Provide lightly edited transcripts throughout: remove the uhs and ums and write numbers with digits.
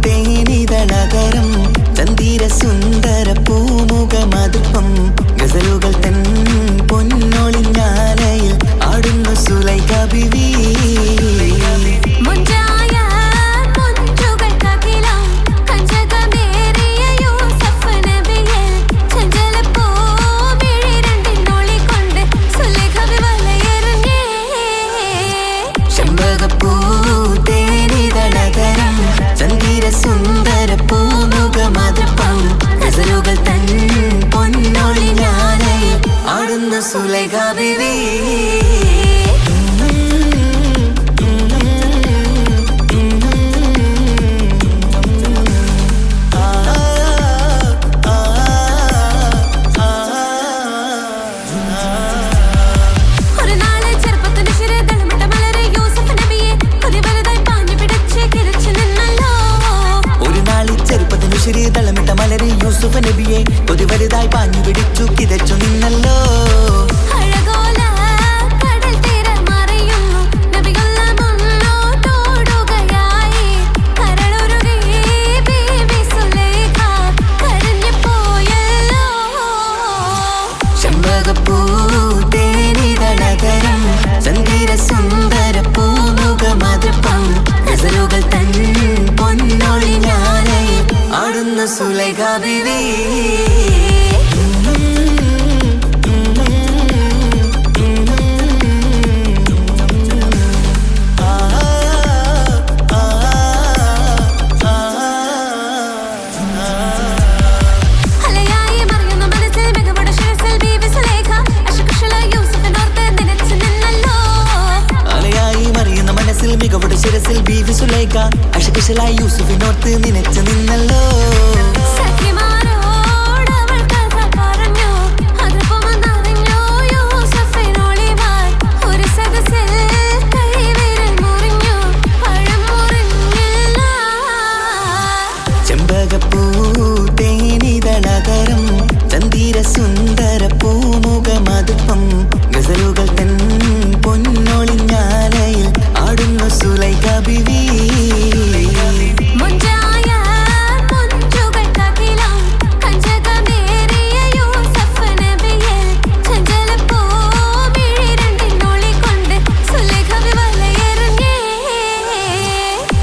തേനിതളകരം ചന്ദിര സുന്ദര പൂമുഖമതുപ്പം ഗസലുകൾ തൻ പൊന്നൊളിഞ്ഞാലയിൽ ആടുന്നു സുലൈഖ ബീവി. സുന്ദര പൂമുഖമതുപ്പം ഗസലുകൾ തൻ പൊന്നൊളിഞ്ഞാലയിൽ ആടുന്നു സുലൈഖ ബീവി. തളമിട്ട മലരെ യൂസുഫ് നബിയെ കൊതി വലുതായി പാഞ്ഞു പിടിച്ചു കിതച്ചു നിന്നല്ലോ. ചെമ്പകപ്പൂ തേനിതളകരം ചന്ദിര സുന്ദര പൂമുഖമതുപ്പം ഗസലുകൾ തൻ പൊന്നൊളിഞ്ഞാലയിൽ ആടുന്നു സുലൈഖ ബീവി. മികവുടെ ശിരസിൽ ബീവി സുലൈഖ അശകുശലായി യൂസുഫിനോർത്ത് നിനച്ചു നിന്നല്ലോ. ചെമ്പകപ്പൂ തേനിതളകരം ചന്ദിര സുന്ദര പൂമുഖമതുപ്പം ഗസലുകൾ തൻ പൊന്നൊളിഞ്ഞാലയിൽ ആടുന്നു സുലൈഖ ബീവി.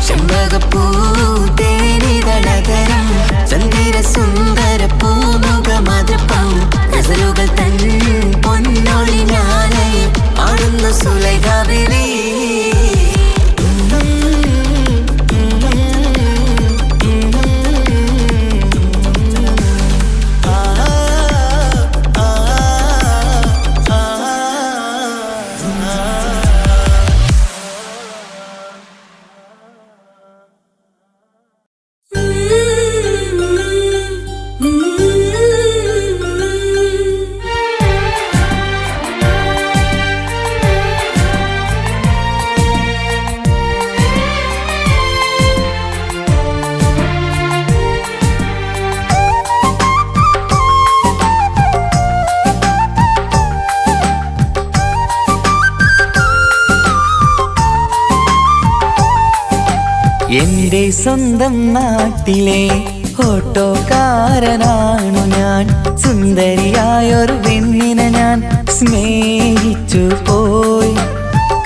ചെമ്പകപ്പൂ തേനിതളകരം ചന്ദിര സുന്ദര പൂമുഖമതുപ്പം ഗസലുകൾ തൻ പൊന്നൊളിഞ്ഞാലയിൽ ആടുന്നു സുലൈഖ ബീവി. എന്റെ സ്വന്തം നാട്ടിലെ ഓട്ടോക്കാരനാണു ഞാൻ. സുന്ദരിയായൊരു പെണ്ണിനെ ഞാൻ സ്നേഹിച്ചു പോയി.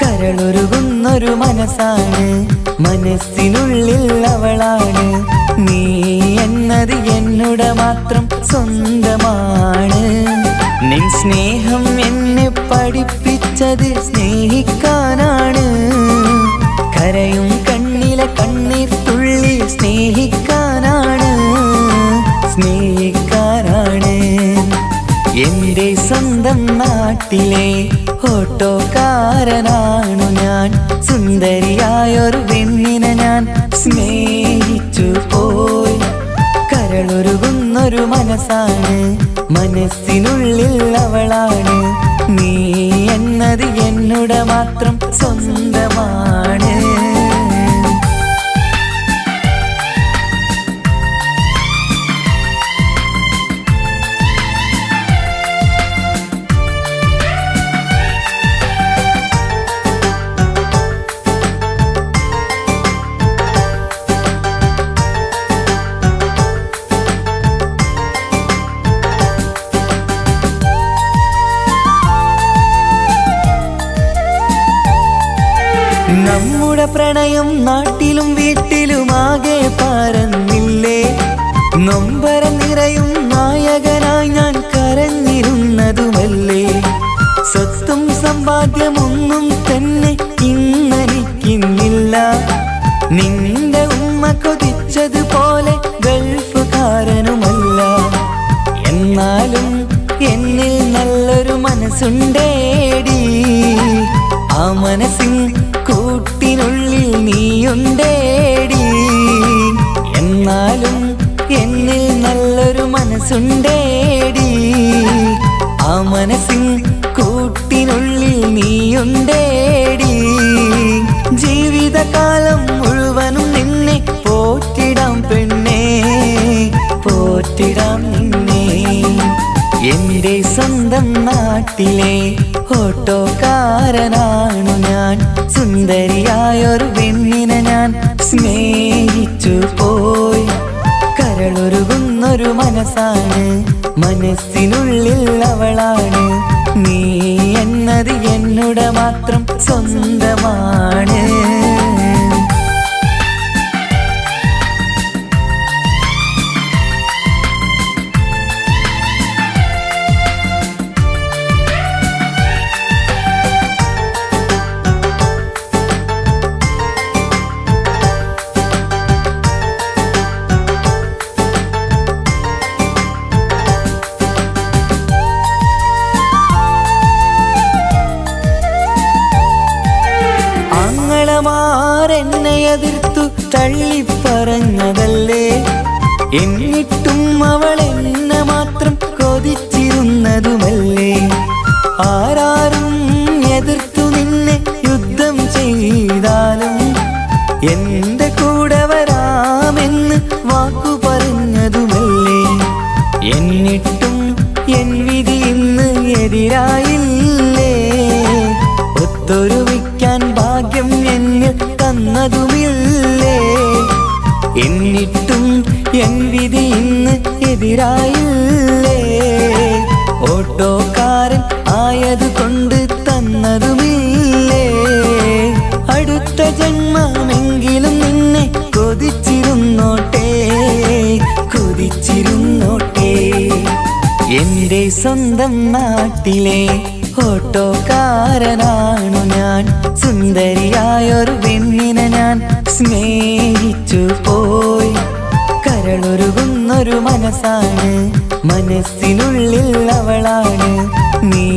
കരളൊരുകുന്നൊരു മനസ്സാണ്, മനസ്സിനുള്ളിൽ അവളാണ്. നീ എന്നത് എന്നുടെ മാത്രം സ്വന്തമാണ്. നിൻ സ്നേഹം എന്നെ പഠിപ്പിച്ചത് സ്നേഹിക്കാനാണ്. കരയും കണ്ണിലെ കണ്ണീർ തുള്ളി സ്നേഹിക്കാനാണ്, സ്നേഹിക്കാനാണ്. എന്റെ സ്വന്തം നാട്ടിലെ ഓട്ടോക്കാരനാണു ഞാൻ. സുന്ദരിയായൊരു പെണ്ണിനെ ഞാൻ സ്നേഹിച്ചു പോയി. കരളൊരുകുന്നൊരു മനസ്സാണ്, മനസ്സിനുള്ളിൽ അവളാണ്. നീ എന്നത് എന്നുടെ മാത്രം സ്വന്തമാണ്. പ്രണയം നാട്ടിലും വീട്ടിലുമാകെ പരന്നില്ലേ. നൊമ്പരം നിറയും നായകനായി ഞാൻ കരഞ്ഞിരുന്നതുമല്ലേ. സ്വത്തും സമ്പാദ്യമൊന്നും തന്നെ ഇന്നെനിക്കിന്നില്ല. നിന്റെ ഉമ്മ കൊതിച്ചതുപോലെ ഗൾഫുകാരനുമല്ല. എന്നാലും എന്നിൽ നല്ലൊരു മനസ്സുണ്ടേടി. ആ മനസ്സിൻ കൂട്ടിനുള്ളിൽ നീയുണ്ടേടി. എന്നാലും എന്നിൽ നല്ലൊരു മനസ്സുണ്ടേടി. ആ മനസ്സിൻ കൂട്ടിനുള്ളിൽ നീയുണ്ടേടി. ജീവിതകാലം മുഴുവനും നിന്നെ പോറ്റിടാം പെണ്ണേ, പോറ്റിടാം നിന്നെ. എന്റെ സ്വന്തം നാട്ടിലെ ഓട്ടോക്കാരനാണു ഞാൻ. സുന്ദരിയായൊരു പെണ്ണിനെ ഞാൻ സ്നേഹിച്ചു പോയി. കരളൊരുകുന്നൊരു മനസ്സാണ്, മനസ്സിനുള്ളിൽ അവളാണ്. നീ എന്നത് എന്നുടെ മാത്രം സ്വന്തമാണ്. എന്നെ എതിർത്തു തള്ളിപ്പറഞ്ഞതല്ലേ. എന്നിട്ടും അവൾ എന്നെ മാത്രം കൊതിച്ചിരുന്നതുമല്ലേ. ആരാരും എതിർത്തു നിന്നെ യുദ്ധം ചെയ്താലും എന്റെ കൂടെ വരാമെന്ന് വാക്കു പറഞ്ഞതുമല്ലേ. എന്നിട്ടും എൻ വിധി ഇന്ന് എതിരായില്ലേ. ഒത്തൊരുമിക്കാൻ ഭാഗ്യം എന്നിൽ തന്നതുമില്ലേ. എന്നിട്ടും എൻ വിധി ഇന്ന് എതിരായില്ലേ. ഓട്ടോക്കാരൻ ആയതുകൊണ്ട് തന്നതുമില്ലേ. അടുത്ത ജന്മമെങ്കിലും നിന്നെ കൊതിച്ചിരുന്നോട്ടെ, കൊതിച്ചിരുന്നോട്ടെ. എന്റെ സ്വന്തം നാട്ടിലെ ഓട്ടോക്കാരനാണു ഞാൻ. സുന്ദരിയായൊരു പെണ്ണിനെ ഞാൻ സ്നേഹിച്ചു പോയി. കരളൊരുകുന്നൊരു മനസ്സാണ്, മനസ്സിനുള്ളിൽ അവളാണ്. നീ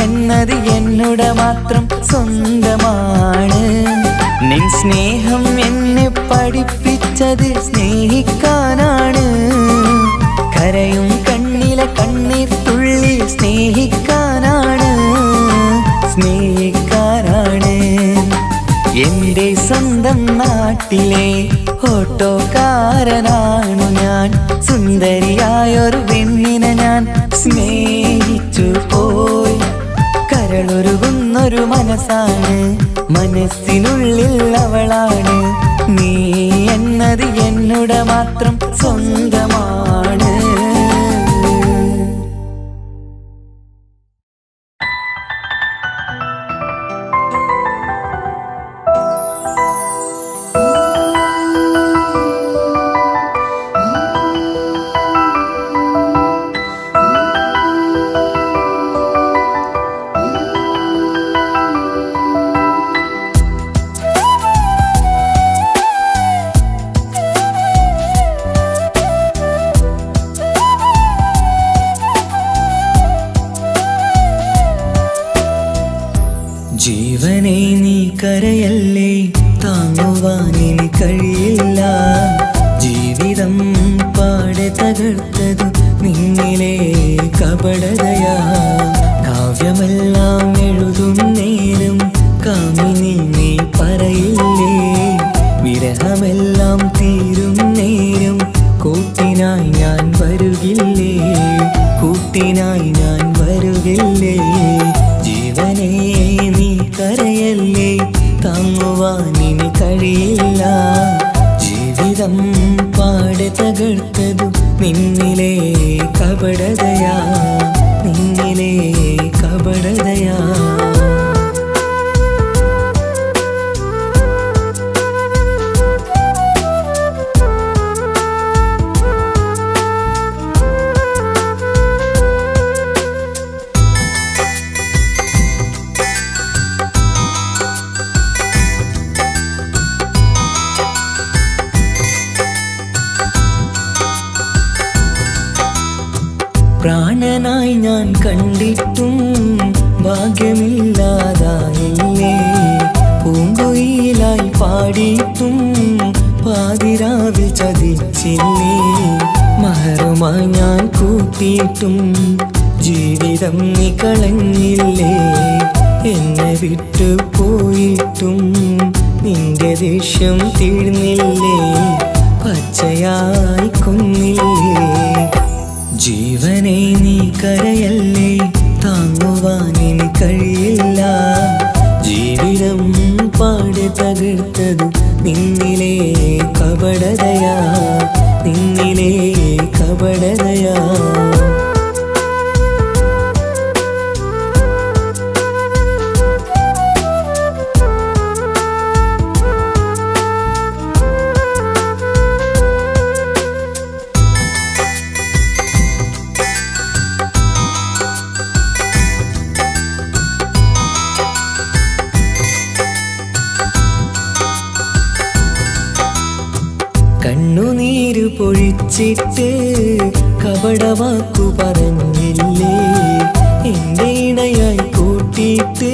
എന്നത് എന്നുടെ മാത്രം സ്വന്തമാണ്. നിൻ സ്നേഹം എന്നെ പഠിപ്പിച്ചത് സ്നേഹിക്കാനാണ്. കരയും കണ്ണിലെ കണ്ണീർ തുള്ളി സ്നേഹിക്കാനാണ്, സ്നേഹിക്കാനാണ്. എന്റെ സ്വന്തം നാട്ടിലെ ഓട്ടോക്കാരനാണു ഞാൻ. സുന്ദരിയായൊരു പെണ്ണിനെ ഞാൻ സ്നേഹിച്ചു പോയി. കരളൊരുകുന്നൊരു മനസ്സാണ്, മനസ്സിനുള്ളിൽ അവളാണ്. നീ എന്നത് എന്നുടെ മാത്രം സ്വന്തമാണ്. ജീവനെ നീ കരയല്ലേ, താങ്ങുവാനിനി കഴിയില്ല. ജീവിതം പാടെ തകർത്തതു നിന്നിലെ കപടതയാ. കാവ്യമെല്ലാം എഴുതും നേരം കാമിനി നീ പറയില്ലേ. വിരഹമെല്ലാം തീരും നേരം കൂട്ടിനായി ഞാൻ വരുകില്ലേ, കൂട്ടിനായി ഞാൻ വരുകില്ലേ. ജീവനേ നീ കരയല്ലേ, താങ്ങുവാനിനി കഴിയില്ല. ജീവിതം പാടെ തകർത്തതു നിന്നിലെ കപടതയാ, നിന്നിലെ കപടതയാ. പ്രാണനായി ഞാൻ കണ്ടിട്ടും ഭാഗ്യമില്ലാതായില്ലേ. പൂങ്കുയിലായി പാടിയിട്ടും പാതിരാവിൽ ചതിച്ചില്ലേ. മഹറുമായി ഞാൻ കൂട്ടിയിട്ടും ജീവിതം നീ കളഞ്ഞില്ലേ. എന്നെ വിട്ടു പോയിട്ടും നിന്റെ ദേഷ്യം തീർന്നില്ലേ. പച്ചയായി കൊന്നില്ലേ. ജീവനെ നീ കരയല്ലേ, താങ്ങുവാനിനി കഴിയില്ല. ജീവിതം പാടെ തകർത്തത് നിന്നിലെ കപടതയാ, നിന്നിലെ കപടതയാ. കണ്ണുനീര് പൊഴിച്ചിട്ട് കപടവാക്കു പറഞ്ഞില്ലേ. എന്റെ ഇണയായി കൂട്ടിയിട്ട്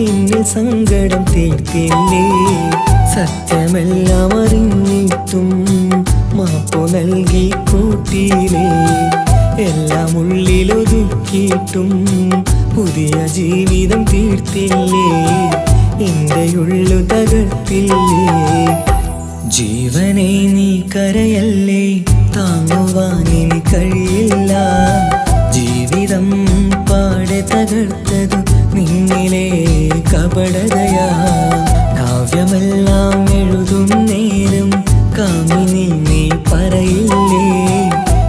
എന്നിൽ സങ്കടം തീർത്തില്ലേ. സത്യമെല്ലാം അറിഞ്ഞിട്ടും മാപ്പു നൽകി കൂട്ടിയില്ലേ. എല്ലാം ഉള്ളിലൊതുക്കിയിട്ടും പുതിയ ജീവിതം തീർത്തില്ലേ. എന്റെ ഉള്ളു തകർത്തില്ലേ. ജീവനെ നീ കരയല്ലേ, താങ്ങുവാനിനി കഴിയില്ല. ജീവിതം പാടെ തകർത്തത് നിന്നിലെ കപടതയാ. കാവ്യമെല്ലാം എഴുതും നേരം കാമിനി നീ പറയില്ലേ.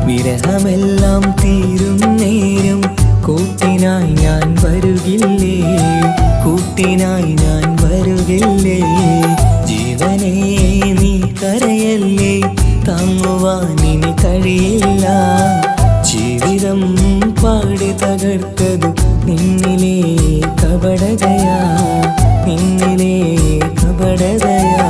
വിരഹമെല്ലാം തീരും നേരം കൂട്ടിനായി ഞാൻ വരുകില്ലേ, കൂട്ടിനായി ഞാൻ വരുകില്ലേ. ജീവനേ നീ കരയല്ലേ, താങ്ങുവാനിനി കഴിയില്ല. ജീവിതം പാടി തകർത്തത് നിന്നിലെ കപടതയാ, നിന്നിലെ കപടതയാ.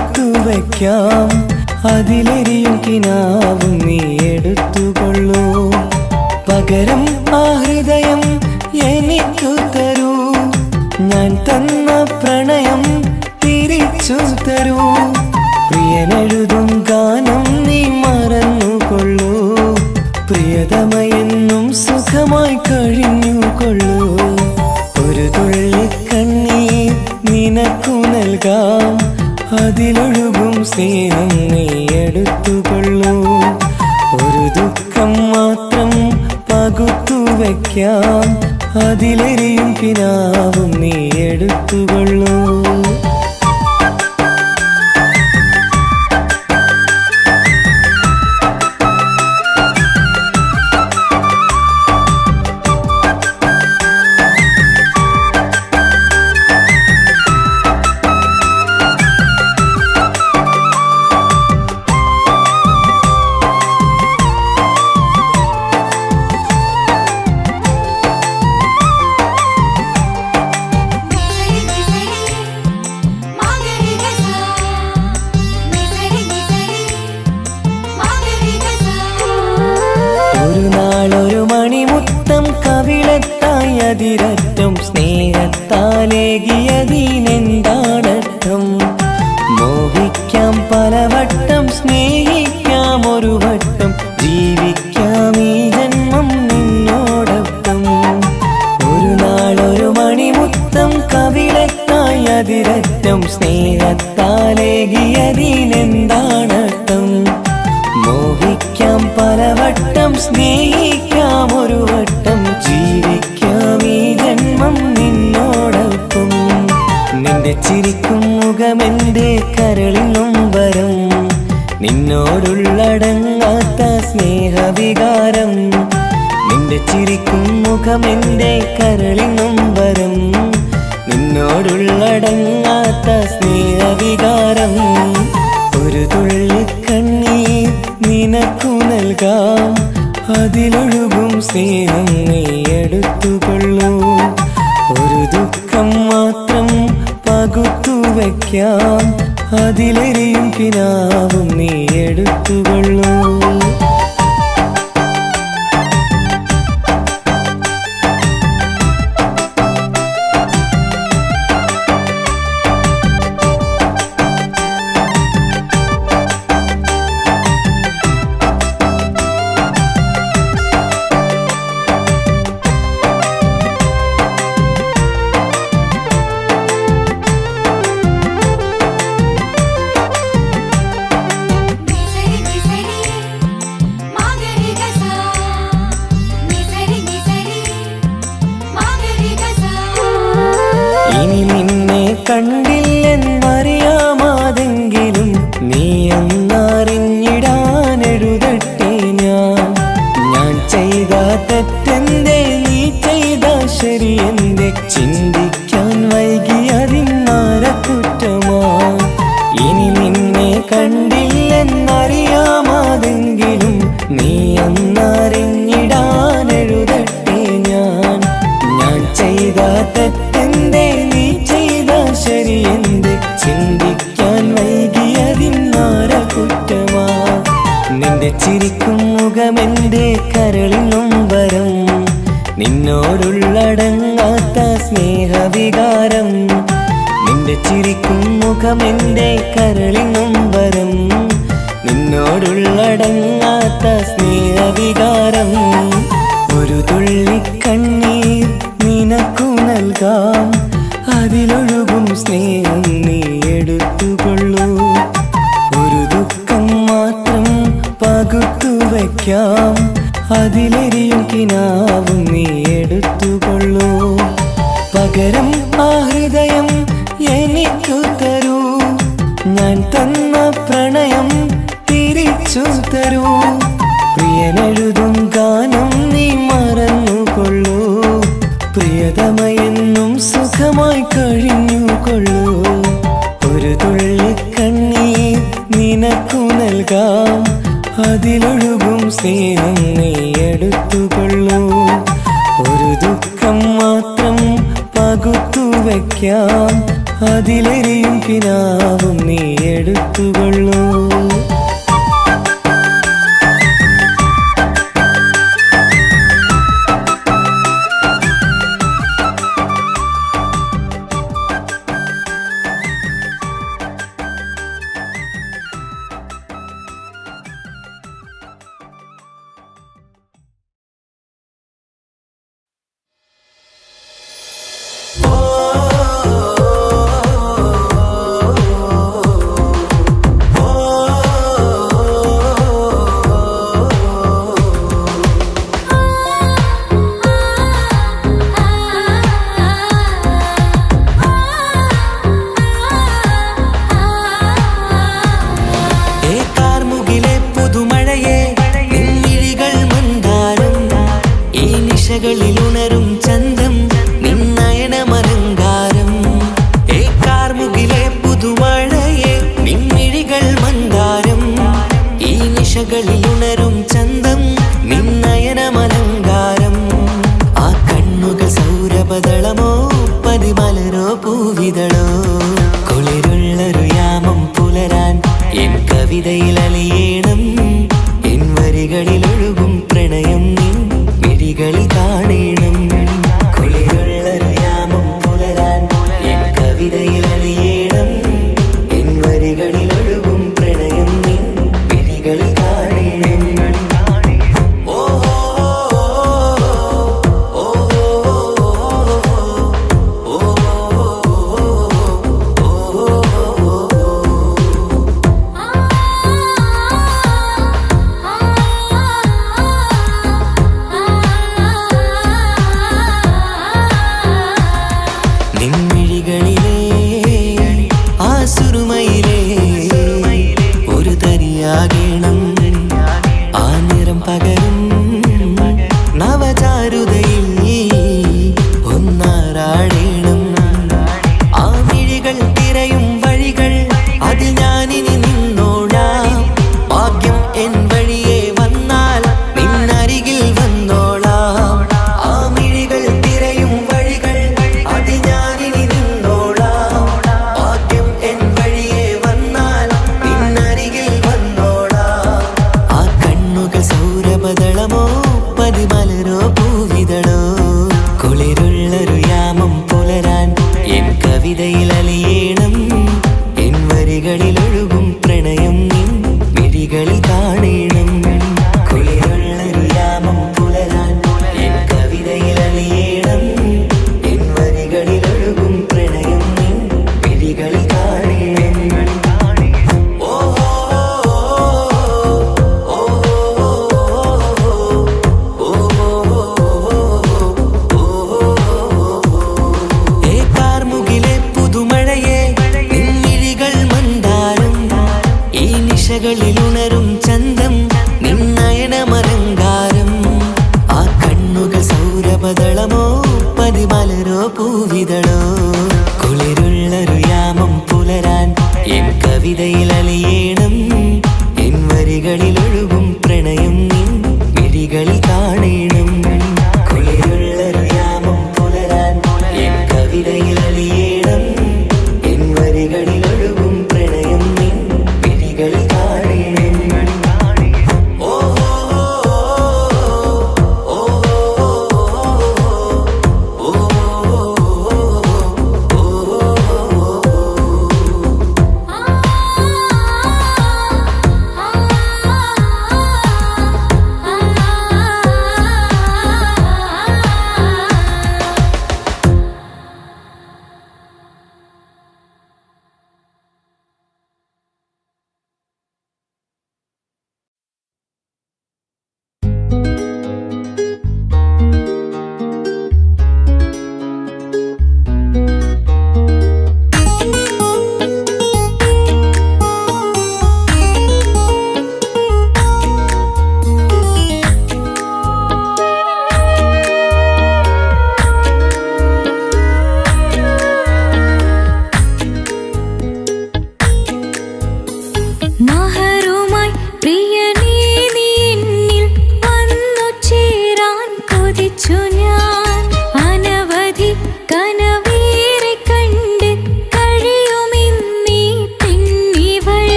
പകുത്തു വയ്ക്കാം. അതിലെരിയും കിനാവും നീ എടുത്തുകൊള്ളൂ. പകരം ആ ഹൃദയം എനിക്കു തരൂ. ഞാൻ തന്ന പ്രണയം തിരിച്ചു തരൂ. പ്രിയനെഴുതും ഗാനം നീ മറന്നുകൊള്ളൂ. പ്രിയതമയെന്നും സുഖമായി കഴിഞ്ഞുകൊള്ളൂ. ഒരു തുള്ളി കണ്ണീർ നിനക്കു നൽകാം. അതിലൊഴുകും സ്നേഹം നീ എടുത്തുകൊള്ളൂ. ഒരു ദുഃഖം മാത്രം പകുത്തു വയ്ക്കാം. അതിലെരിയും കിനാവും നീ എടുത്തുകൊള്ളൂ. ഒരു മണിമുത്തം കവിളത്തായി അതിരറ്റം സ്നേഹത്താലേകിയതിനെന്താണർത്ഥം? മോഹിക്കാം പലവട്ടം, സ്നേഹിക്കാം ഒരു വട്ടം, ജീവിക്കാം ഈ ജന്മം നിന്നോടൊപ്പം. ഒരു നാളൊരു മണിമുത്തം കവിളത്തായി അതിരറ്റം സ്നേഹത്താലേകിയതിനെന്താണർത്ഥം? മോഹിക്കാം പലവട്ടം, സ്നേഹിക്കാം ഒരു വട്ടം, ജീവിക്കാം ഈ ജന്മം നിന്നോടൊപ്പം. നിന്റെ ചിരിക്കും മുഖമെന്റെ കരളിനും വരം, നിന്നോടുള്ളടങ്ങാത്ത സ്നേഹവികാരം. നിന്റെ ചിരിക്കും മുഖമെന്റെ കരളിനും വരം, നിന്നോടുള്ളടങ്ങാത്ത സ്നേഹവികാരം. ഒരു തുള്ളി കണ്ണീർ നിനക്കു നൽകാം. അതിലൊഴുകും സ്നേഹം നീ എടുത്തുകൊള്ളൂ. ഒരു ദുഃഖം മാത്രം പകുത്തു വയ്ക്കാം. അതിലെരിയും കിനാവും നീ എടുത്തുകൊള്ളൂ. ഇനി നിന്നെ കണ്ടില്ലെന്നറിയാമാതെങ്കിലും നീ എന്നറിഞ്ഞിടാനെഴുതട്ടെ ഞാൻ. ഞാൻ ചെയ്ത തെറ്റെന്തേ, നീ ചെയ്ത ശരിയെന്തേ, ചിന്തിക്കാൻ വൈകിയതിന്നാര കുറ്റമാ? ഇനി നിന്നെ കണ്ടില്ലെന്നറിയാമാതെങ്കിലും നീ എന്നറിഞ്ഞിടാനെഴുതട്ടെ ഞാൻ. ഞാൻ ചെയ്ത തെറ്റെന്തേ, നീ ചെയ്ത ശരിയെന്തേ, ചിന്തിക്കാൻ വൈകിയതിന്നാര കുറ്റമാ? നിന്റെ ചിരിക്കും മുഖമെന്റെ കരളിനും വരം, നിന്നോടുള്ളടങ്ങാത്ത സ്നേഹവികാരം. നിന്റെ ചിരിക്കും മുഖമെന്റെ കരളിനും വരം, നിന്നോടുള്ളടങ്ങാത്ത സ്നേഹവികാരം. ഒരു തുള്ളി കണ്ണീർ നിനക്കു നൽകാം. അതിലൊഴുകും സ്നേഹം നീ എടുത്തുകൊള്ളൂ. ഒരു ദുഃഖം മാത്രം പകുത്തു വയ്ക്കാം. അതിലെരിയും കിനാവും നീ എടുത്തുകൊള്ളൂ. പകരം ആ ഹൃദയം എനിക്കു തരൂ. ഞാൻ തന്ന പ്രണയം തിരിച്ചു തരൂ. പ്രിയനെഴുതും ഗാനം നീ മറന്നുകൊള്ളൂ. പ്രിയതമയെന്നും സുഖമായി കഴിഞ്ഞുകൊള്ളൂ. ഒരു തുള്ളി കണ്ണീർ നിനക്കു നൽകാം. അതിലൊഴുകും സ്നേഹം നീ എടുത്തുകൊള്ളൂ. ഒരു ദുഃഖം മാത്രം പകുത്തു വയ്ക്കാം. അതിലെരിയും കിനാവും നീ എടുത്തുകൊള്ളൂ. ഉണരും ചന്തം നിന്നയനമലങ്കാരം. കാർമുകിലെ പുതുമഴയെ നിൻമിഴികൾ മന്ദാരം. ഈ നിശകളിൽ ഉണരും ചന്തം നിന്നയനമലങ്കാരം. ആ കണ്ണുകൾ സൗരഭദളമോ പതിമലരോ പൂവിതളോ. കുളിരുള്ളൊരു യാമം പുലരാൻ എൻ കവിതയിൽ അലിയേണം. എൻ വരികളിൽ ഒഴുകും പ്രണയം നിൻ മിഴികളിൽ കാണണം. കുളിരുള്ളൊരു യാമം പുലരാൻ എൻ കവിതയിൽ അലിയേണം. എൻ വരികളിൽ ഒഴുകും പ്രണയം നിൻ മിഴികളിൽ കാണണം. നിൻമിഴികളിലെ ആ സുറുമയിലെ ഒരു തരിയാകണം. ആ നിറം പകരും നവചാരുതയിൽ ഒന്നാറാടേണം. ആ മിഴികൾ തിരയും വഴികൾ അതിൽ ഞാനിനി നിന്നോളാം. ഭാഗ്യം എൻ വഴിയെ വന്നാൽ നിന്നരികിൽ വന്നോളാം. ആ മിഴികൾ തിരയും വഴികൾ അതിൽ ഞാനിനി നിന്നോളാം. ഭാഗ്യം എൻ വഴിയെ വന്നാൽ നിന്നരികിൽ വന്നോളാം. ആ കണ്ണുകൾ സൗരഭദളമോ പതിമലരോ പൂവിതളോ. കുളിരുള്ളൊരു യാമം പുലരാൻ എൻ കവിതയിൽ അലിയേണം. എൻ വരികളിൽ ഒഴുകും പ്രണയം നിൻ മിഴികളിൽ കാണണം. കുളിരുള്ളൊരു യാമം പുലരാൻ എൻ കവിതയിൽ അലിയേണം. എൻ വരികളിൽ ഒഴുകും പ്രണയം നിൻ മിഴികളിൽ കാണണം. കാർമുകിലെ പുതുമഴയെ നിൻമിഴികൾ മന്ദാരം. ഈ നിശകളിൽ ഉണരും ചന്തം നിന്നയനമലങ്കാരം. ആ കണ്ണുകൾ സൗരഭദളമോ പതിമലരോ പൂവിതളോ. കുളിരുള്ളൊരു യാമം പുലരാൻ എൻ കവിതയിൽ അലിയേണം. എൻ വരികളിൽ ഒഴുകും പ്രണയം നിൻ മിഴികളിൽ കാണണം. കുളിരുള്ളൊരു യാമം പുലരാൻ എൻ കവിതയിൽ അലിയേണം. എൻ വരികളിൽ ഒഴുകും പ്രണയം നിൻ മിഴികളിൽ കാണണം. ആ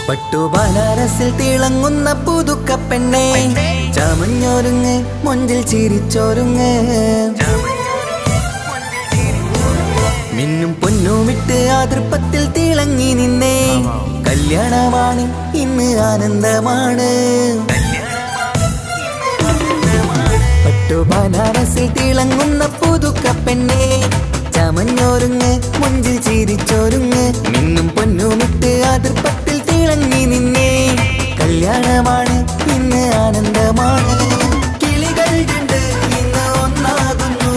പട്ടുബനാരസിൽ തിളങ്ങുന്ന പുതുക്കപ്പെണ്ണേ, ചമഞ്ഞൊരുങ്ങ് മൊഞ്ചിൽ ചിരിച്ചൊരുങ്ങ്, മിന്നും പൊന്നുമിട്ട് ആതൃപ്പത്തിൽ തിളങ്ങി നിന്നേ. കല്യാണമാണ് ഇന്ന് ആനന്ദമാണ്. പട്ടുബനാരസിൽ തിളങ്ങുന്ന പുതുക്കപ്പെണ്ണേ, ചമഞ്ഞൊരുങ്ങ് മൊഞ്ചിൽ ചിരിച്ചൊരുങ്ങ്, മിന്നും പൊന്നുമിട്ട് ആതൃപ്പത്തിൽ തിളങ്ങി നിന്നേ. കല്യാണമാണ് ഇന്ന് ആനന്ദമാണ്. കിളികൾ കണ്ട് ഇന്ന് ഒന്നാകുന്നു,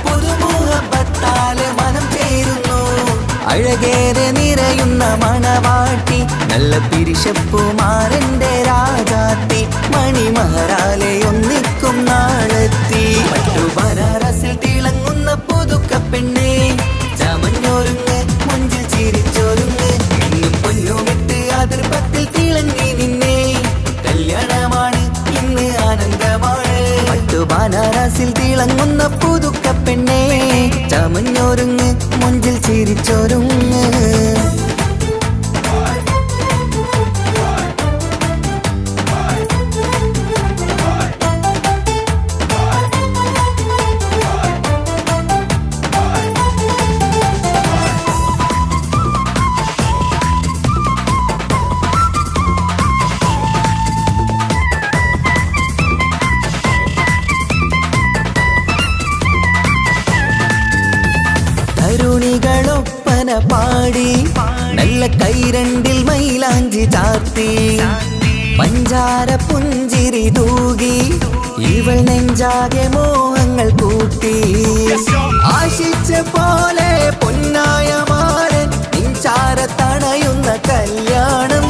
പുതുമുഹബത്താല് മനം ചേരുന്നു. അഴകേറെ നിറയുന്ന മണവാട്ടി, നല്ല പിരിശപ്പുമാരന്റെ രാജാത്തി, മണിമഹറാലെ ഒന്നിക്കും നാളെത്തി. പട്ടുബനാരസിൽ തിളങ്ങുന്ന പുതുക്കപ്പെണ്ണേ, ചമഞ്ഞൊരുങ്ങ് മൊഞ്ചിൽ ചിരിച്ചൊരുങ്ങ്, മിന്നും പൊന്നുമിട്ട് ആതൃപ്പത്തിൽ തിളങ്ങി നിന്നേ. കല്യാണമാണ് ഇന്ന് ആനന്ദമാണ്. പട്ടുബനാരസിൽ തിളങ്ങുന്ന പുതുക്കപ്പെണ്ണേ, ചമഞ്ഞൊരുങ്ങ് മൊഞ്ചിൽ ചിരിച്ചൊരുങ്ങ്. തരുണികളൊപ്പന പാടി, നല്ല കൈരണ്ടിൽ മൈലാഞ്ചി ചാർത്തി, പഞ്ചാര പുഞ്ചിരി തൂകി, ഇവൾ നെഞ്ചാകെ മോഹങ്ങൾ കൂട്ടി. ആശിച്ച പോലെ പൊന്നായ മാരൻ നിൻചാരത്തണയുന്ന കല്യാണം,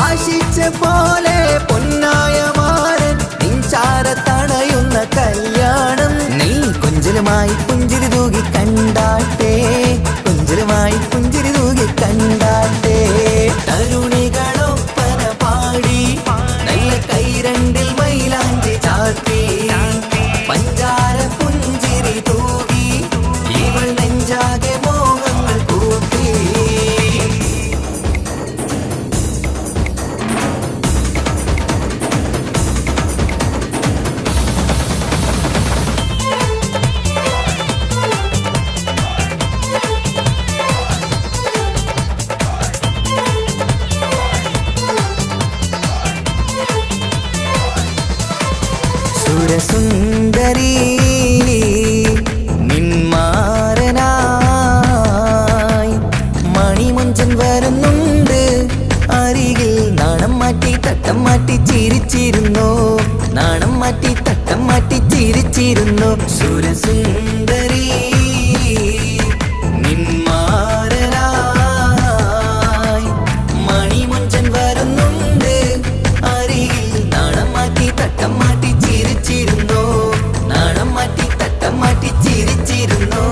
ആശിച്ച പോലെ പൊന്നായ മാരൻ നിൻചാരത്തണയുന്ന കല്യാണം. നീ കൊഞ്ചലുമായി പുഞ്ചിരി തൂകി കണ്ടാട്ടെ, കൊഞ്ചലുമായി പുഞ്ചിരി തൂകി കണ്ടാട്ടെ. തരുണികളൊപ്പന പാടി, നല്ല കൈരണ്ടിൽ മൈലാഞ്ചി ചാർത്തി, പഞ്ചാര പുഞ്ചിരി തൂകി, ഇവൾ നെഞ്ചാകെ മോഹങ്ങൾ കൂട്ടി. സുരസുന്ദരി നിന്മാരനായി മണിമുഞ്ചൻ വരുന്നുണ്ട് അരികിൽ, നാണം മാറ്റി തട്ടം മാറ്റി മാറ്റി ചിരിച്ചിരുന്നു നാണം മാറ്റി തട്ടം മാറ്റി ചിരിച്ചിരുന്നു സുരസുന്ദരി നിന്മാരനായി മണിമുഞ്ചൻ വരുന്നുണ്ട് അരികിൽ നാണം മാറ്റി തട്ടം മാറ്റി ചിരിച്ചിരുന്നു നാണം മാറ്റി തട്ടം മാറ്റി ചിരിച്ചിരുന്നു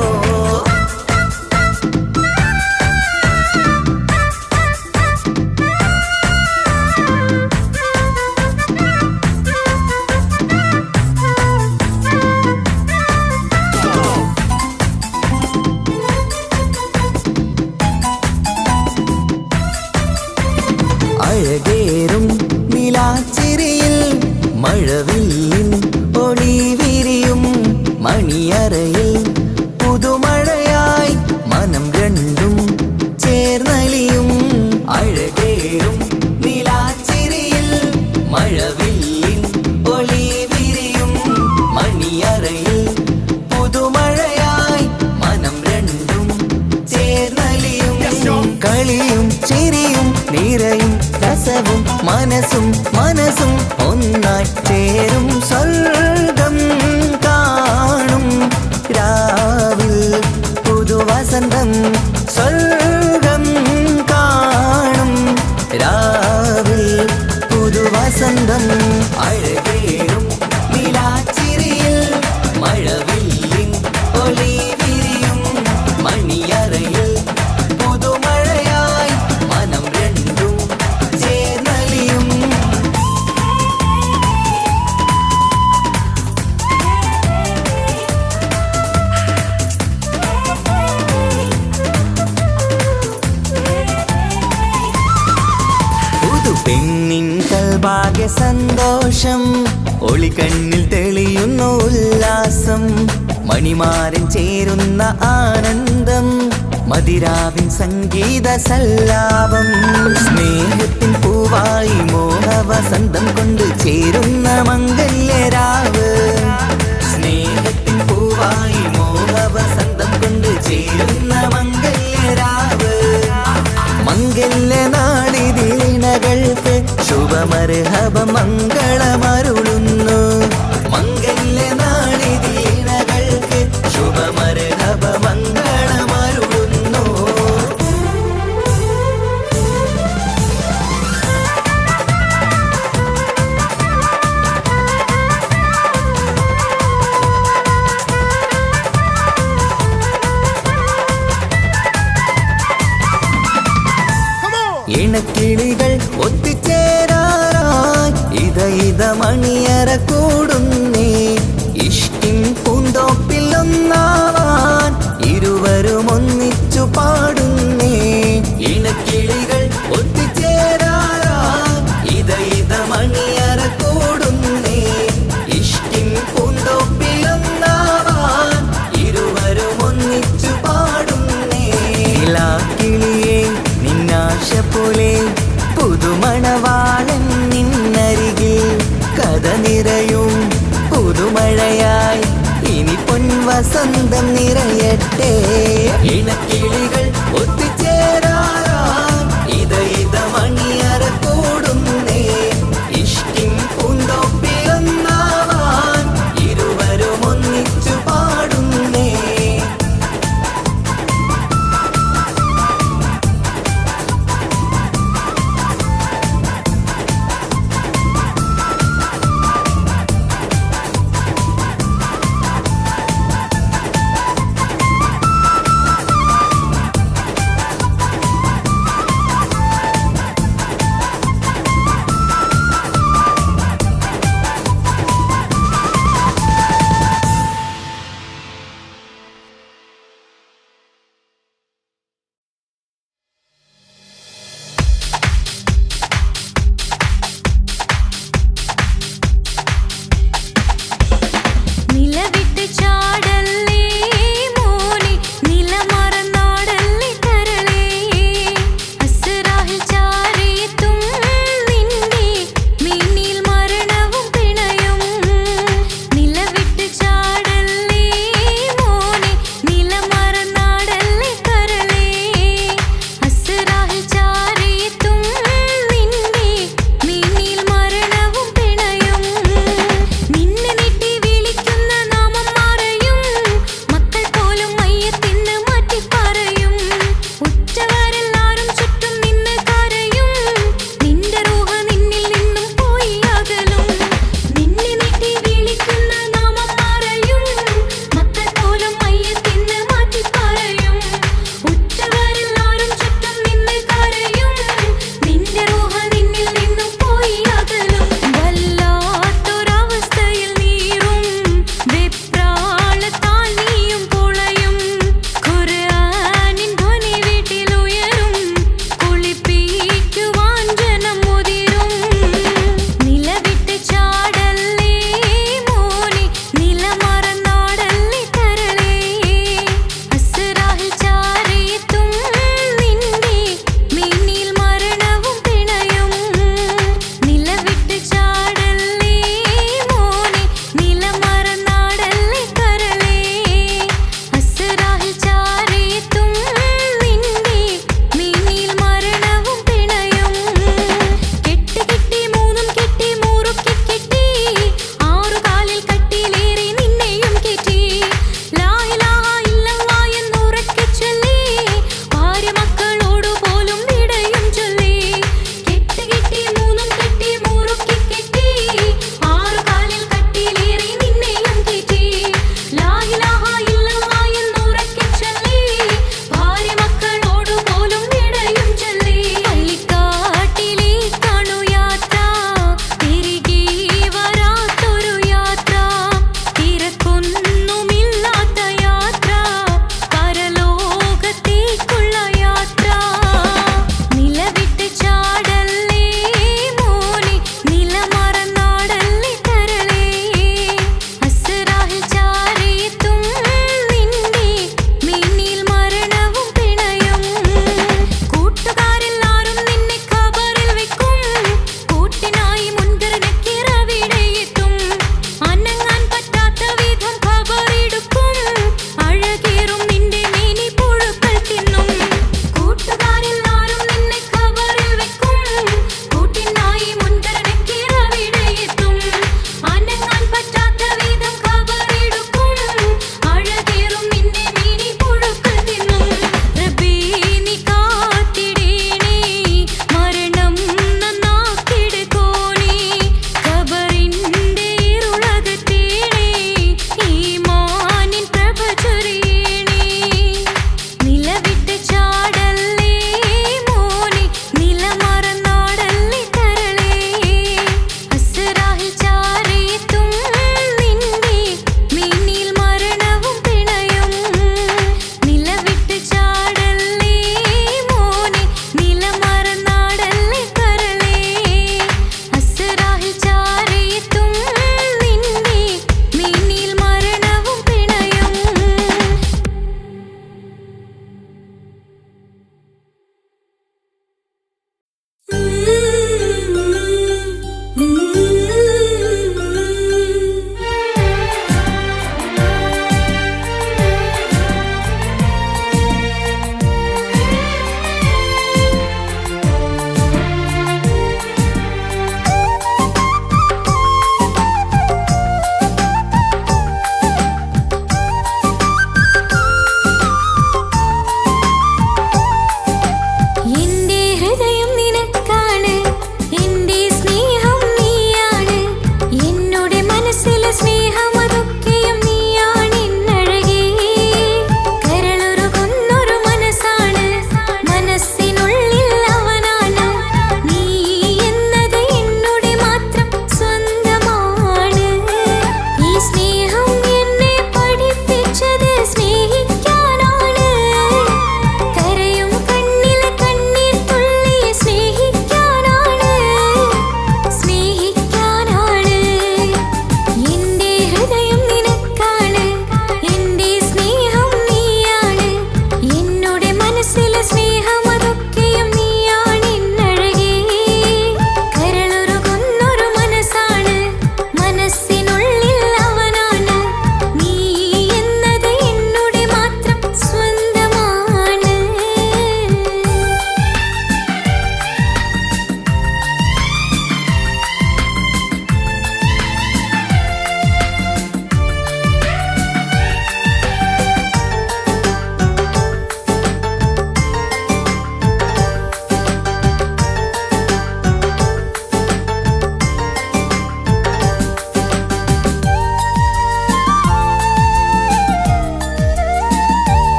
അഴകേറും നിലാച്ചിരിയിൽ മഴവില്ലിൻ ഒളി വിരിയും മണിയറയിൽ പുതുമഴയായി മനം രണ്ടും ചേർന്നലിയും അഴകേറും നിലാച്ചിരിയിൽ മഴവില്ലിൻ ഒളി വിരിയും മണിയറയിൽ പുതുമഴയായി മനം രണ്ടും ചേർന്നലിയും കളിയും ചിരിയും നിറയും രസവും മനസ്സും മനസ്സും ഒന്നായി ചേരും സ്വർഗം കാണും രാവിൽ പുതുവസന്തം സ്വർഗം കാണും രാവിൽ പുതുവസന്തം അഴകേറും നിലാച്ചിരിയിൽ മഴവില്ലിൻ ഒളി വിരിയും മണിയറയിൽ പുതുമഴയായി മനം രണ്ടും ചേർന്നലിയും പുതു പെണ്ണിൻ കൽഭാഗ്യ സന്തോഷം ഒളിക്കണ്ണിൽ തെളിയുന്നു ഉല്ലാസം മണിമാരൻ ചേരുന്ന ആനന്ദം മതിരാവിൻ സംഗീത സല്ലാപം സ്നേഹത്തിൻ പൂവായി മോഹവസന്തം കൊണ്ട് ചേരുന്ന മംഗല്യരാവ് സ്നേഹത്തിൻ പൂവായി മോഹവസന്തം കൊണ്ട് ചേരുന്ന മംഗല്യരാവ് മംഗല്യ നാളിതിണകൾക്ക് ശുഭമർഹബ മംഗളമരുളുന്നു മംഗല്യ നാളിതിണകൾക്ക് ശുഭമർഹബ മംഗളമരുളുന്നു ഇണക്കിളികൾ ഒത്തുചേരാറായി ഇത മണിയറ കൂടുന്നേ ഇഷ്കിൻ പൂന്തോപ്പിൽ ഒന്നാവാൻ ഇരുവരും ഒന്നിച്ചു പാടുന്നേ ഇണക്കിളികൾ ഒത്തുചേരാറായി ഇത മണിയറ കൂടുന്നേ ഇഷ്കിൻ പൂന്തോപ്പിൽ ഒന്നാവാൻ ഇരുവരും ഒന്നിച്ചു പാടുന്നേ കിളിയേ നിന്നാശ പോലെ പുതുമണവാളൻ നിന്നരികിൽ കഥ നിറയും പുതുമഴയായി ഇനി പൊൻവസന്തം നിറയട്ടെ ഇണക്കിളികൾ ഒത്തുചേരാറായി ഇത മണിയറ കൂടുന്നേ ഇഷ്കിൻ പൂന്തോപ്പിൽ ഒന്നാവാൻ ഇരുവരും ഒന്നിച്ചു പാടുന്നേ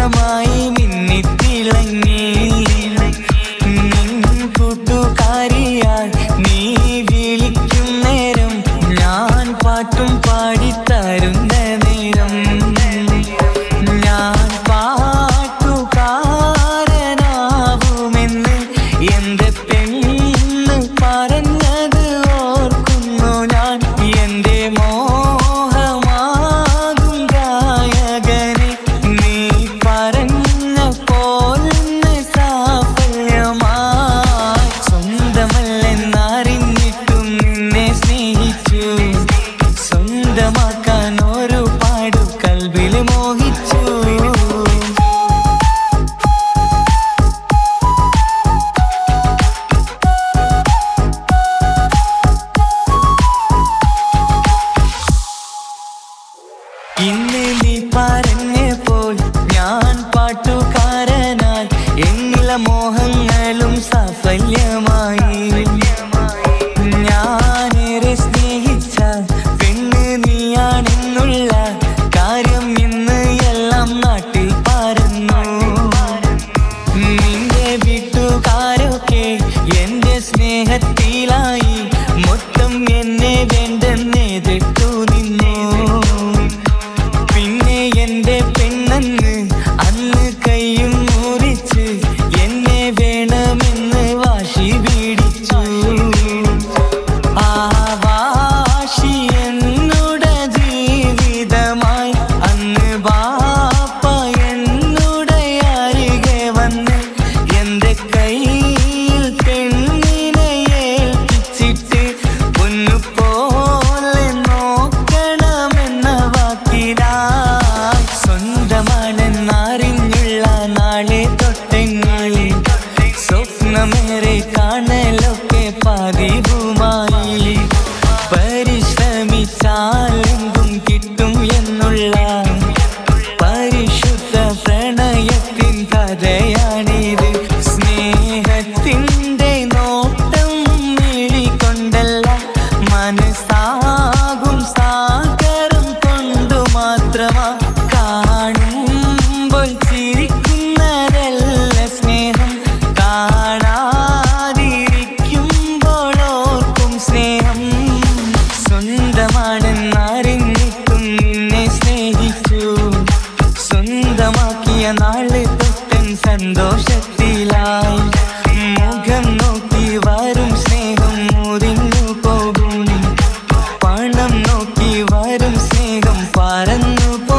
താരമായി മിന്നിത്തിളങ്ങി നിൻ കൂട്ടുകാരിയായി നീ വിളിക്കും നേരം ഞാൻ പാട്ടും പാടിത്തരുന്ന നേരം ഞാൻ പാട്ടുകാരനാവുമെന്ന് എന്റെ പെണ്ണ് പറഞ്ഞത് ഓർക്കുന്നു ഞാൻ എന്റെ മോഹമാകും ഗായകനെ നീ പറഞ്ഞ പോലൊന്ന് സാഫല്യമായി സ്വന്തമല്ലെന്നറിഞ്ഞിട്ടും നിന്നെ സ്നേഹിച്ചു സ്വന്തമാക്കാൻ ഒരുപാട് കൽവിൽ മോഹിച്ചു ഇന്ന് നീ പറഞ്ഞപ്പോൾ ഞാൻ പാട്ടുകാരനായി എന്നില മോഹങ്ങളും സാഫല്യമായി ഞാനേറെ സ്നേഹിച്ച പെണ്ണ് നീയാണെന്നുള്ള കാര്യം ഇന്ന് എല്ലാം നാട്ടിൽ പരന്നു നിന്റെ വീട്ടുകാരൊക്കെ എന്റെ സ്നേഹത്തിലായി മൊത്തം എന്നെ വേണ്ടെന്നെതിർത്തു നിന്നു പിന്നെ എന്റെ പെണ്ണെന്ന് അന്ന് കൈയും മുറിച്ച് എന്നെ വേണമെന്ന് വാശി പിടിച്ചു ആ വാശി എന്നുടെ ജീവിതമായി അന്ന് ബാപ്പ എന്നുടെ അരികെ വന്ന് എന്റെ കയ്യിൽ പെണ്ണിനെ ഏൽപ്പിച്ചിട്ട് പൊന്നുപോലെ നോക്കണമെന്ന വാക്കിലായി സ്വന്തമാണെന്നറിഞ്ഞുള്ള നാളെ തൊട്ടെങ്ങാളി സ്വപ്നമേറെ കാണലൊക്കെ പതിവുമായി പരിശ്രമിച്ചാലെന്തും കിട്ടും എന്നുള്ള പരിശുദ്ധ പ്രണയത്തിൻ കഥയാണിത് സ്നേഹത്തിൻ്റെ നോട്ടം നേടിക്കൊണ്ടല്ല മനസ്സാകും സാഗരം കൊണ്ടു മാത്രമാ കാണുമ്പോൾ ചിരിക്കുന്നതല്ല സ്നേഹം കാണാതിരിക്കുമ്പോൾ ഓർക്കും സ്നേഹം സ്വന്തമാണെന്നറിഞ്ഞിട്ടും നിന്നെ സ്നേഹിച്ചു സ്വന്തമാക്കിയ നാള് തൊട്ടൻ സന്തോഷത്തിലായി മുഖം നോക്കി വരും സ്നേഹം മുറിഞ്ഞു പോകും പണം നോക്കി വരും സ്നേഹം പറന്നു പോകും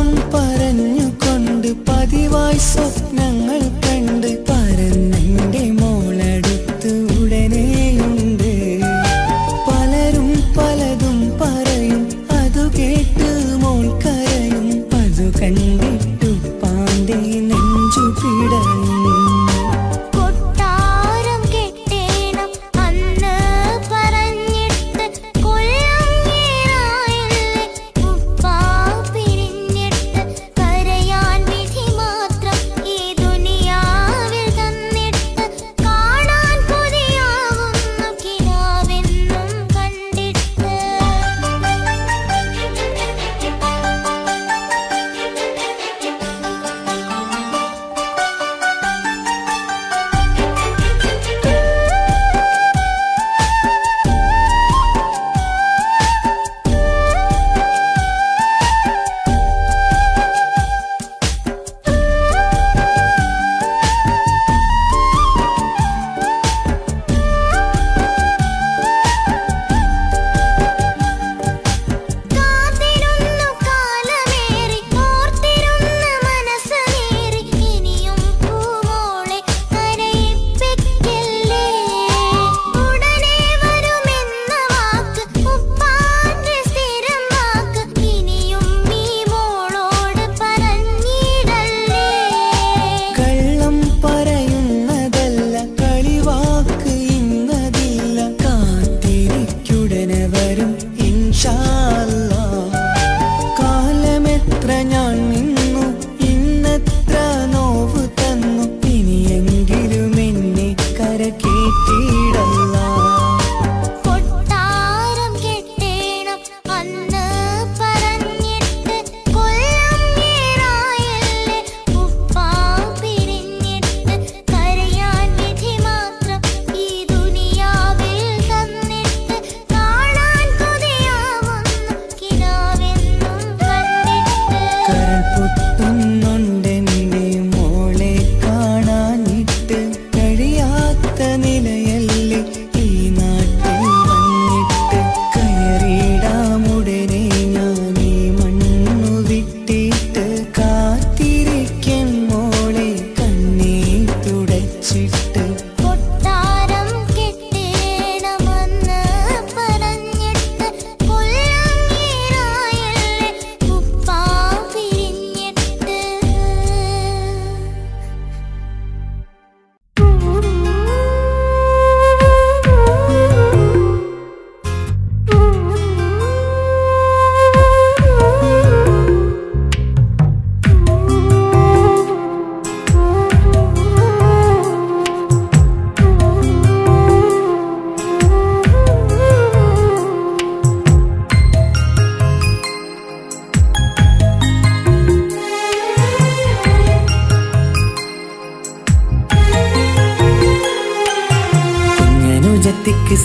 പലതും പറഞ്ഞുകൊണ്ട് പതിവായി സ്വപ്നങ്ങൾ കണ്ട് പറന്നെൻ്റെ മോളടുത്ത് ഉടനെയുണ്ട്. പലരും പലതും പറയും, അതു കേട്ട് മോൾ കരയും. അതു കണ്ടിട്ടു പാണ്ഡേ നെഞ്ചു പിടയും.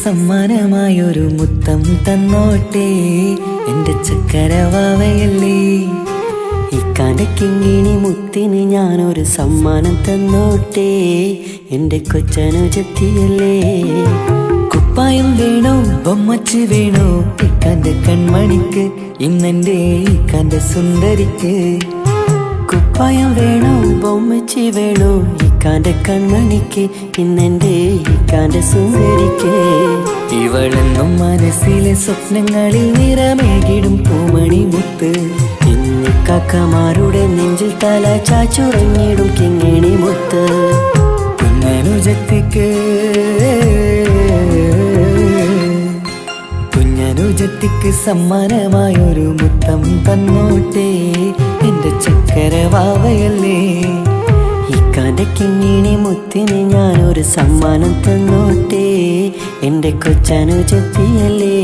സമ്മാനമായൊരു മുത്തം തന്നോട്ടെ എൻ്റെ ചക്കരവാവയല്ലേ. ഇക്കാൻ്റെ കിങ്ങിണി മുത്തിന് ഞാനൊരു സമ്മാനം തന്നോട്ടെ എൻ്റെ കൊച്ചനുജത്തിയല്ലേ. കുപ്പായം വേണോ ബൊമ്മച്ച് വേണോ ഇക്കാൻ്റെ കൺമണിക്ക്, ഇന്നെൻ്റെ ഇക്കാൻ്റെ സുന്ദരിക്ക്. കുപ്പായം വേണോ ബൊമ്മച്ചി വേണോ ഇക്കാൻ്റെ കൺമണിക്ക്, ഇന്നെൻ്റെ ഇക്കാൻ്റെ സുന്ദരിക്ക്. ഇവളെന്നും മനസ്സിലെ സ്വപ്നങ്ങളിൽ നിറമേകിടും പൂമണി മുത്ത്. ഇന്നിക്കാക്കമാരുടെ നെഞ്ചിൽ തല ചാച്ചുറങ്ങിടും കിങ്ങിണി മുത്ത്. കുഞ്ഞനുജത്തിക്ക് കുഞ്ഞനുജത്തിക്ക് സമ്മാനമായൊരു മുത്തം തന്നോട്ടെ എൻ്റെ ചക്കരവാവയല്ലേ. ഇക്കാൻ്റെ കിങ്ങിണി മുത്തിന് ഞാനൊരു സമ്മാനം തന്നോട്ടെ എൻ്റെ കൊച്ചനുജത്തിയല്ലേ.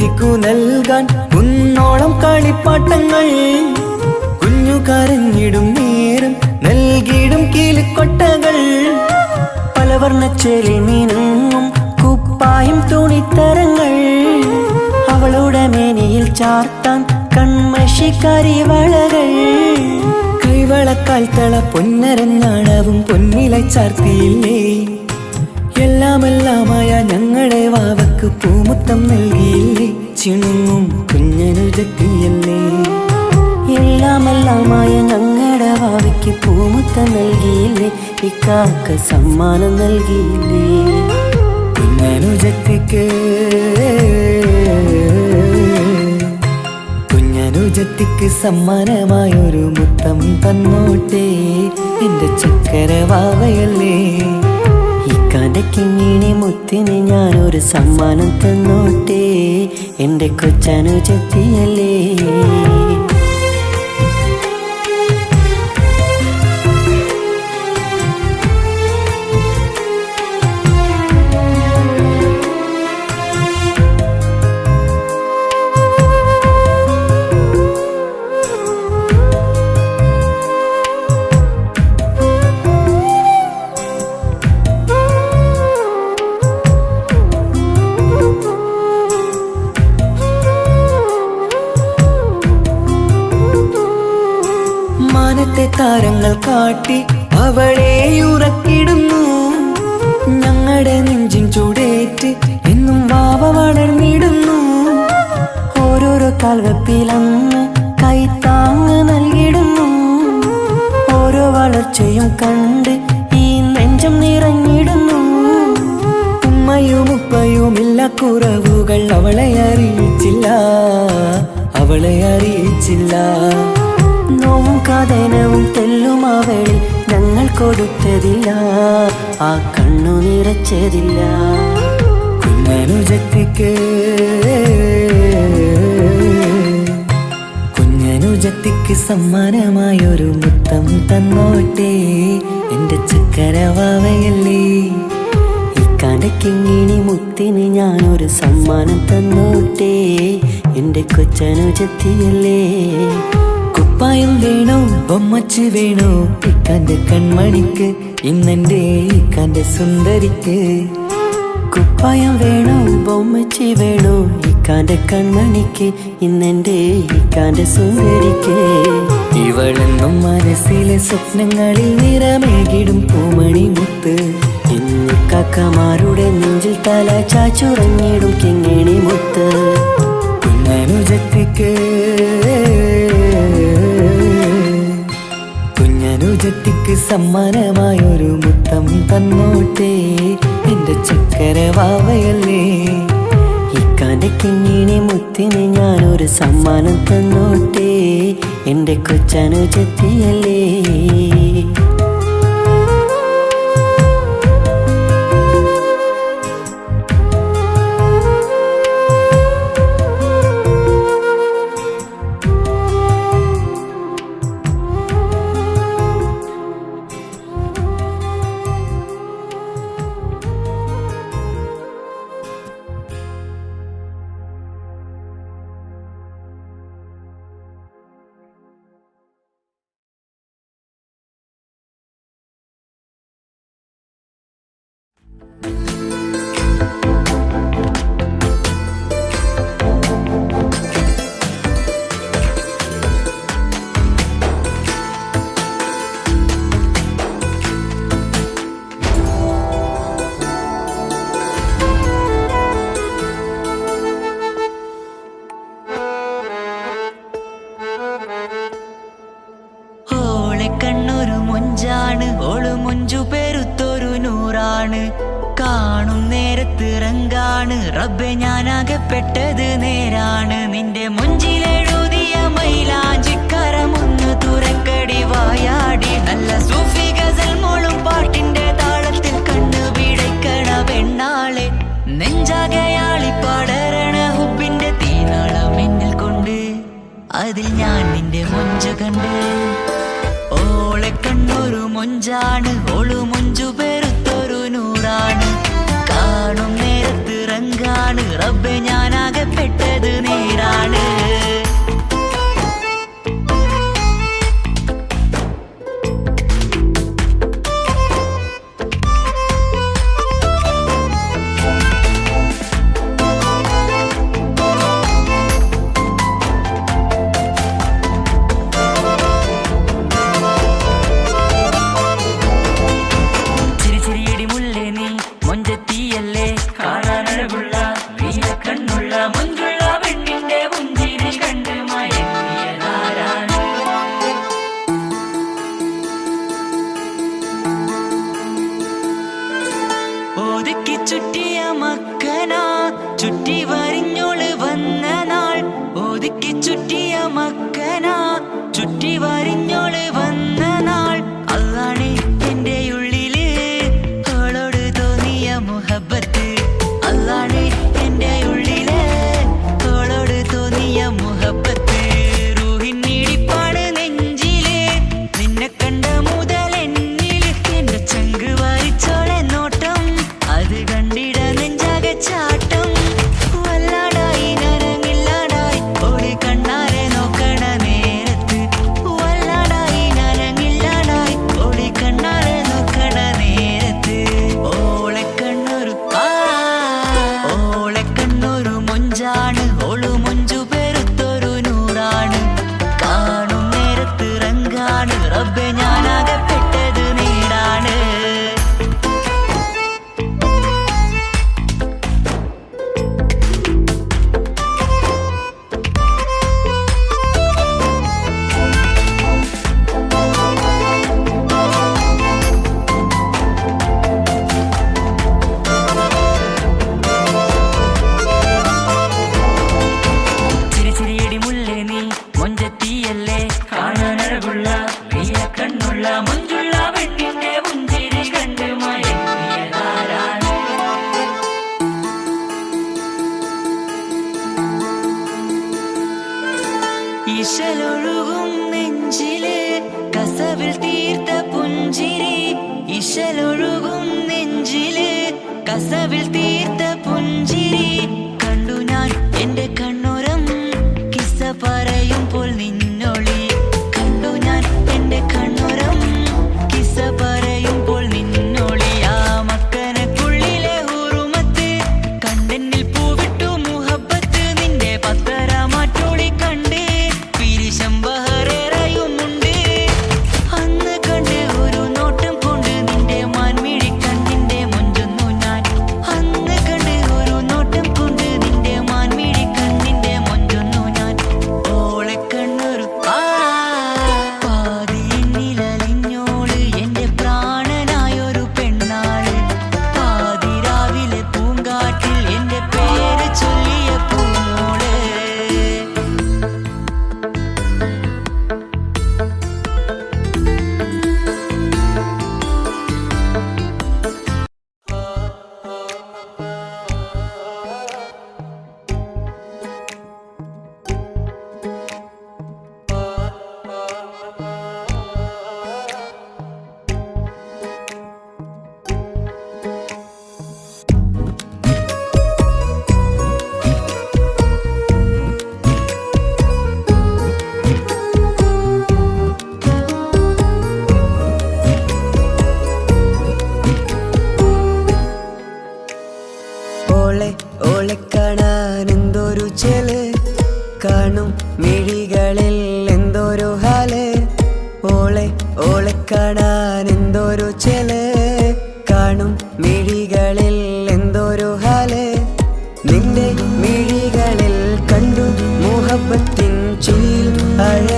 കുട്ടിക്കു നൽകാൻ കുന്നോളം കളിപ്പാട്ടങ്ങൾ. കുഞ്ഞു കരഞ്ഞിടും നേരം നൽകിയിടും കീലിക്കൊട്ടകൾ. പലവർണ്ണച്ചേലിൽ മീനുങ്ങും കുപ്പായും തുണിത്തരങ്ങൾ. അവളുടെ മേനിയിൽ ചാർത്താൻ കൺമഷി കരിവളകൾ. കൈവളക്കാൽ തള പൊന്നരൻ നാണവും പൊന്നില ചാർത്തിയില്ലേ. എല്ലാമെല്ലാമായ ഞങ്ങളുടെ വാവക്ക് പൂമുത്തം നൽകിയില്ലേ. ചിണുങ്ങും കുഞ്ഞനുജത്തിയല്ലേ. എല്ലാമെല്ലാമായ ഞങ്ങളുടെ വാവയ്ക്ക് പൂമുത്തം നൽകിയില്ലേ. ഇക്കാക്ക് സമ്മാനം നൽകിയില്ലേ. കുഞ്ഞനുജത്തിക്ക് സമ്മാനമായൊരു മുത്തം തന്നോട്ടെ എന്റെ ചക്കര വാവയല്ലേ. ഇക്കാന്റെ കിങ്ങിണി മുത്തിന് ഞാനൊരു സമ്മാനം തന്നോട്ടെ എന്റെ കൊച്ചനുജത്തിയല്ലേ. മാനത്തെ താരങ്ങൾ കാട്ടി അവളെ ഉറക്കിടുന്നു. ഞങ്ങളുടെ നെഞ്ചിൻ ചൂടേറ്റ് എന്നും വാവ വളർന്നിടുന്നു. ഓരോരോ കാൽവെപ്പിലന്ന് കൈത്താങ്ങ് നൽകിടുന്നു. ഓരോ വളർച്ചയും കണ്ട് ഈ നെഞ്ചം നിറഞ്ഞിടുന്നു. ഉമ്മയും ഉപ്പയുമില്ല കുറവുകൾ അവളെ അറിയിച്ചില്ല. നോവും കഥനവും തെല്ലും അവളിൽ ഞങ്ങൾ കൊടുത്തതില്ല. ആ കണ്ണു നിറച്ചതില്ല. കുഞ്ഞനുജത്തിക്ക് സമ്മാനമായൊരു മുത്തം തന്നോട്ടെ എന്റെ ചക്കര വാവയല്ലേ. ഇക്കാന്റെ കിങ്ങിണി മുത്തിന് ഞാനൊരു സമ്മാനം തന്നോട്ടെ എന്റെ കൊച്ചനുജത്തിയല്ലേ. കുപ്പായം വേണോ ബൊമ്മച്ച് വേണോ ഇക്കാന്റെ കൺമണിക്ക് ഇന്നെന്റെ ഇക്കാന്റെ സുന്ദരിക്ക്. കുപ്പായം വേണോ ബൊമ്മച്ചി വേണോ ഇക്കാന്റെ കൺമണിക്ക് ഇന്നെന്റെ ഇക്കാന്റെ സുന്ദരിക്ക്. ഇവളെന്നും മനസ്സിലെ സ്വപ്നങ്ങളിൽ നിറമേകിടും പൂമണി മുത്ത്. ഇന്നിക്കാക്കമാരുടെ നെഞ്ചിൽ തല ചാച്ചുറങ്ങിടും കിങ്ങിണി മുത്ത്. കുഞ്ഞനുജത്തിക്ക് സമ്മാനമായൊരു മുത്തം തന്നോട്ടെ എന്റെ ചക്കര വാവയല്ലേ. ഇക്കാന്റെ കിങ്ങിണി മുത്തിന് ഞാനൊരു സമ്മാനം തന്നോട്ടെ എന്റെ കൊച്ചനുജത്തിയല്ലേ. ഓള് മുഞ്ചു പെരുത്തൊരു നൂറാണ്. കാണും നേരത്ത് റങ്കാണ് റബ്ബെ ഞാനാകപ്പെട്ടത് നേരാണ്. നിന്റെ മുഞ്ചിലെഴുതിയ മൈലാഞ്ചിക്കരമൊന്ന് തുറക്കടി വായാടി. നല്ല സൂഫി ഗസൽ മോളും പാട്ടിന്റെ താളത്തിൽ കണ്ണു പിടയ്ക്കണ പെണ്ണാളെ. നെഞ്ചാകയാളി പടരണ ഹുബിന്റെ തീനാളം എന്നിൽ കൊണ്ട് അതിൽ ഞാൻ നിന്റെ മൊഞ്ചു കണ്ട്. ഓളെ കണ്ണൊരു മൊഞ്ചാണ് ഓളു മൊഞ്ചു പെരുത്തൊരു നൂറാണ്. കാണും നേരത്ത് റങ്കാണ് നൂറാണ് റബ്ബെ ഞാനാകപ്പെട്ടത് നേരാണ്. ഒതുക്കി ചുറ്റിയ മക്കനാ ചുറ്റി വരിഞ്ഞോള് വന്ന നാൾ. ഒതുക്കി ചുറ്റിയ മക്കനാ ചുറ്റി വരിഞ്ഞോള് വന്ന നാൾ. അല്ലാണേ എന്റെ ഉള്ളില് അവളോട് തോന്നിയ മുഹബത്ത്. അല്ലാണേ എന്റെ ഉള്ളില് അവളോട് തോന്നിയ മുഹബത്ത്. റൂഹിന്നിടിപ്പാണ് നെഞ്ചില് നിന്നെ കണ്ട മുതൽ എന്നില്. എന്റെ ചങ്ക് വാരിച്ചോളെ നോട്ടം അത് കണ്ടിട നെഞ്ചാകെ ചാട്ടം. വല്ലാടായി നനങ്ങില്ലാടായി ഓടി കണ്ണാരെ നോക്കണ നേരത്ത്. വല്ലാടായി നനങ്ങില്ലാടായി ഓടി കണ്ണാരെ നോക്കണ നേരത്ത്. ഓളെ കണ്ണൊരു മൊഞ്ചാണ്. ഓളു മൊഞ്ചു പെരുത്തൊരു നൂറാണ്. കാണും നേരത്ത് റങ്കാണ് റബ്ബെ ഞാനാകപ്പെട്ടത് നേരാണ്. ഇശലൊഴുകും നെഞ്ചില് കസവിൽ തീർത്ത പുഞ്ചിരി. ഇശലൊഴുകും നെഞ്ചില് കസവിൽ തീർത്ത പുഞ്ചിരി. കണ്ടു ഞാൻ എന്റെ കണ്ണുരം കിസ്സ പറയുമ്പോൾ നിന്നൊളി. കണ്ടു ഞാൻ എന്റെ കണ്ണുരം കിസ്സ പറയുമ്പോൾ നിന്നൊളി. ആ മക്കനക്കുള്ളിലെ ഹുറുമത്ത് കണ്ടെന്നിൽ പൂവിട്ടു മുഹബത്ത്. നിന്റെ പത്തര മാറ്റോളി കണ്ട് ബഹറേറയുമുണ്ട്. അന്ന് കണ്ട് ഒരു നോട്ടം കൊണ്ട് നിന്റെ മാൻമിഴി കണ്ണിന്റെ മൊഞ്ചൊന്നു ഞാൻ. അന്ന് കണ്ട് ഒരു നോട്ടം കൊണ്ട് നിന്റെ മാൻമിഴി കണ്ണിന്റെ മൊഞ്ചൊന്നു ഞാൻ. ഓളെ കണ്ണൊരു പാതിയെന്നിലലിഞ്ഞോള് എന്റെ പ്രാണനായൊരു പെണ്ണാള്. പാതിരാവിലെ പൂങ്കാറ്റിൽ എന്റെ പേര് ചൊല്ലിയ പൂമോള്. ഓളെ കാണാൻ എന്തൊരു ചെല്. കാണും മിഴികളിൽ എന്തൊരു ഹാല്. ഓളെ കാണാൻ എന്തൊരു ചെല്. കാണും മിഴികളിൽ എന്തൊരു ഹാല്. നിന്റെ മിഴികളിൽ കണ്ടു മുഹബത്തിൻ ചുഴിയിൽ അഴ